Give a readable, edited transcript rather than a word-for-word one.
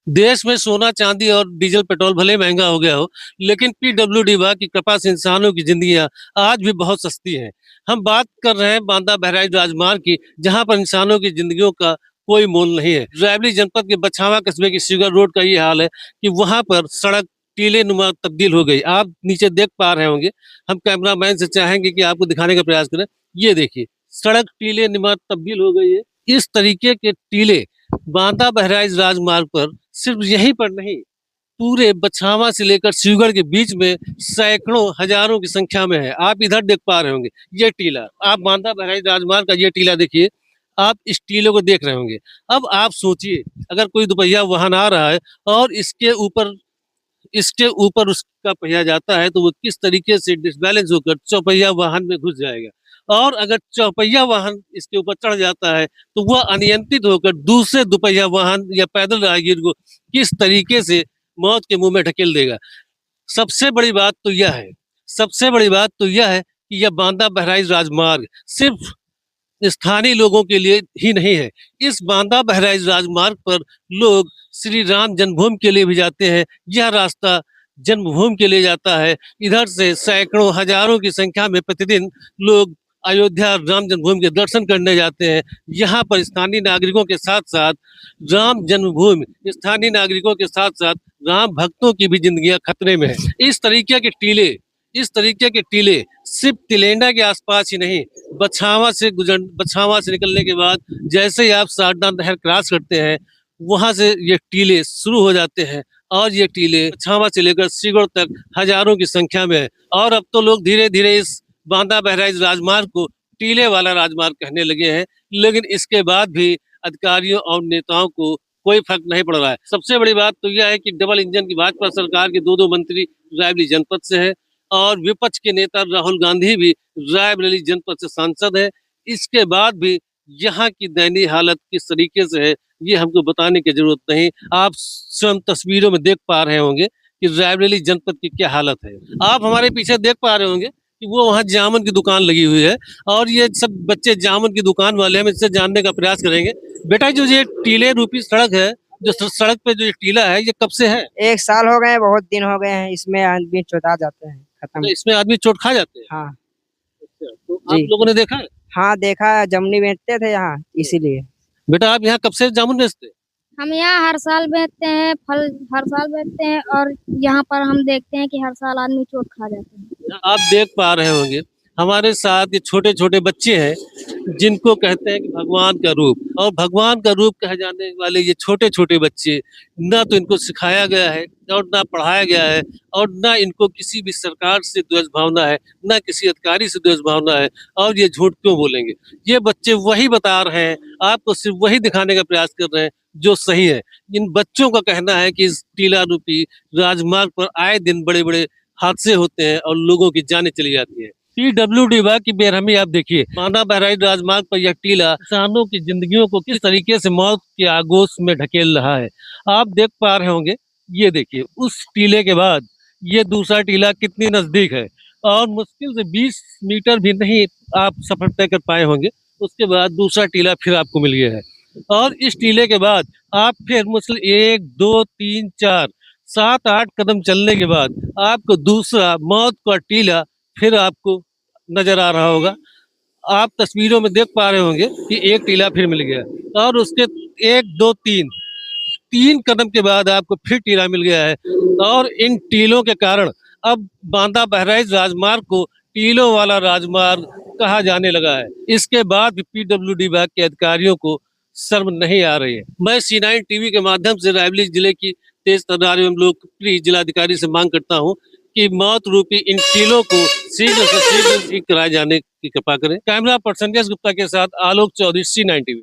देश में सोना चांदी और डीजल पेट्रोल भले महंगा हो गया हो, लेकिन पीडब्ल्यूडी विभाग की कृपा से इंसानों की जिंदगियां आज भी बहुत सस्ती हैं। हम बात कर रहे हैं बांदा बहराइच राजमार्ग की, जहां पर इंसानों की जिंदगियों का कोई मोल नहीं है। रायबरेली जनपद के बछावा कस्बे की शुगर रोड का ये हाल है कि वहां पर सड़क टीले नुमा तब्दील हो गई। आप नीचे देख पा रहे होंगे। हम कैमरामैन से चाहेंगे कि आपको दिखाने का प्रयास करें। ये देखिए, सड़क टीले नुमा तब्दील हो गई है। इस तरीके के टीले बांदा बहराइच राजमार्ग पर सिर्फ यहीं पर नहीं, पूरे बछावा से लेकर शिवगढ़ के बीच में सैकड़ों हजारों की संख्या में है। आप इधर देख पा रहे होंगे, ये टीला, आप बांदा बहराइच राजमार्ग का ये टीला देखिए। आप इस टीले को देख रहे होंगे। अब आप सोचिए, अगर कोई दुपहिया वाहन आ रहा है और इसके ऊपर उसका पहिया जाता है, तो वो किस तरीके से डिसबैलेंस होकर चौपहिया वाहन में घुस जाएगा। और अगर चौपहिया वाहन इसके ऊपर चढ़ जाता है, तो वह अनियंत्रित होकर दूसरे दुपहिया वाहन या पैदल राहगीर को किस तरीके से मौत के मुंह में ढकेल देगा। सबसे बड़ी बात तो यह है सबसे बड़ी बात तो यह है कि यह बांदा बहराइच राजमार्ग सिर्फ स्थानीय लोगों के लिए ही नहीं है। इस बांदा बहराइच राजमार्ग पर लोग श्री राम जन्मभूमि के लिए भी जाते हैं। यह रास्ता जन्मभूमि के लिए जाता है। इधर से सैकड़ों हजारों की संख्या में प्रतिदिन लोग अयोध्या राम जन्मभूमि के दर्शन करने जाते हैं। यहाँ पर स्थानीय नागरिकों के साथ साथ राम जन्मभूमि स्थानीय नागरिकों के साथ साथ राम भक्तों की भी जिंदगियां खतरे में है। इस तरीके के टीले सिर्फ तिलेंडा के आसपास ही नहीं, बछावा से निकलने के बाद जैसे ही आप सारदा नहर क्रॉस करते हैं, वहां से ये टीले शुरू हो जाते हैं। और ये टीले बछावा से लेकर शिवगढ़ तक हजारों की संख्या में है। और अब तो लोग धीरे धीरे इस बांदा बहराइच राजमार्ग को टीले वाला राजमार्ग कहने लगे हैं। लेकिन इसके बाद भी अधिकारियों और नेताओं को कोई फर्क नहीं पड़ रहा है। सबसे बड़ी बात तो यह है कि डबल इंजन की भाजपा सरकार के दो मंत्री रायबरेली जनपद से है, और विपक्ष के नेता राहुल गांधी भी रायबरेली जनपद से सांसद है। इसके बाद भी यहाँ की दयनीय हालत किस तरीके से है, ये हमको बताने की जरूरत नहीं। आप स्वयं तस्वीरों में देख पा रहे होंगे कि रायबरेली जनपद की क्या हालत है। आप हमारे पीछे देख पा रहे होंगे कि वो वहाँ जामुन की दुकान लगी हुई है, और ये सब बच्चे जामुन की दुकान वाले हम इससे जानने का प्रयास करेंगे। बेटा, जो ये टीले रूपी सड़क है, जो सड़क पे जो टीला है, ये कब से है? 1 साल हो गए, बहुत दिन हो गए हैं। इसमें आदमी चौथा जाते हैं, खत्म। तो इसमें आदमी चोट खा जाते हैं? हाँ अच्छा, तो आप लोगों ने देखा है? हाँ, देखा है। जमनी बेचते थे यहाँ, इसीलिए। बेटा, आप यहाँ कब से जामुन बेचते हैं? हम यहाँ हर साल बेचते हैं, फल हर साल बेचते हैं, और यहाँ पर हम देखते हैं कि हर साल आदमी चोट खा जाते हैं। आप देख पा रहे होंगे, हमारे साथ ये छोटे छोटे बच्चे हैं, जिनको कहते हैं कि भगवान का रूप। और भगवान का रूप कहे जाने वाले ये छोटे छोटे बच्चे, ना तो इनको सिखाया गया है और ना पढ़ाया गया है, और ना इनको किसी भी सरकार से द्वेष भावना है, ना किसी अधिकारी से द्वेष भावना है। और ये झूठ क्यों बोलेंगे? ये बच्चे वही बता रहे हैं, आपको सिर्फ वही दिखाने का प्रयास कर रहे हैं जो सही है। इन बच्चों का कहना है कि इस टीला रूपी राजमार्ग पर आए दिन बड़े बड़े हादसे होते हैं और लोगों की जानें चली जाती है। पीडब्ल्यूडी विभाग की बेरहमी आप देखिए। बांदा बहराइच राजमार्ग पर यह टीला किसानों की जिंदगियों को किस तरीके से मौत के आगोश में ढकेल रहा है। आप देख पा रहे होंगे, ये देखिए, उस टीले के बाद ये दूसरा टीला कितनी नजदीक है, और मुश्किल से 20 मीटर भी नहीं आप सफर तय कर पाए होंगे। उसके बाद दूसरा टीला फिर आपको मिल गया है, और इस टीले के बाद आप फिर मुश्किल 1 2 3 4 7 8 कदम चलने के बाद आपको दूसरा मौत का टीला फिर आपको नजर आ रहा होगा। आप तस्वीरों में देख पा रहे होंगे कि एक टीला फिर मिल गया, और उसके 1 2 3 कदम के बाद आपको फिर टीला मिल गया है। और इन टीलों के कारण अब बांदा बहराइच राजमार्ग को टीलों वाला राजमार्ग कहा जाने लगा है। इसके बाद भी पीडब्ल्यूडी विभाग के अधिकारियों को शर्म नहीं आ रही है। मैं C9 टीवी के माध्यम से रायबरेली जिले की तेज तर्रार एवं लोकप्रिय जिलाधिकारी से मांग करता हूं कि मौत रूपी इन टीलों को शीघ्र से शीघ्र ठीक कराए जाने की कृपा करें। कैमरा पर्सन यश गुप्ता के साथ आलोक चौधरी, C9 टीवी।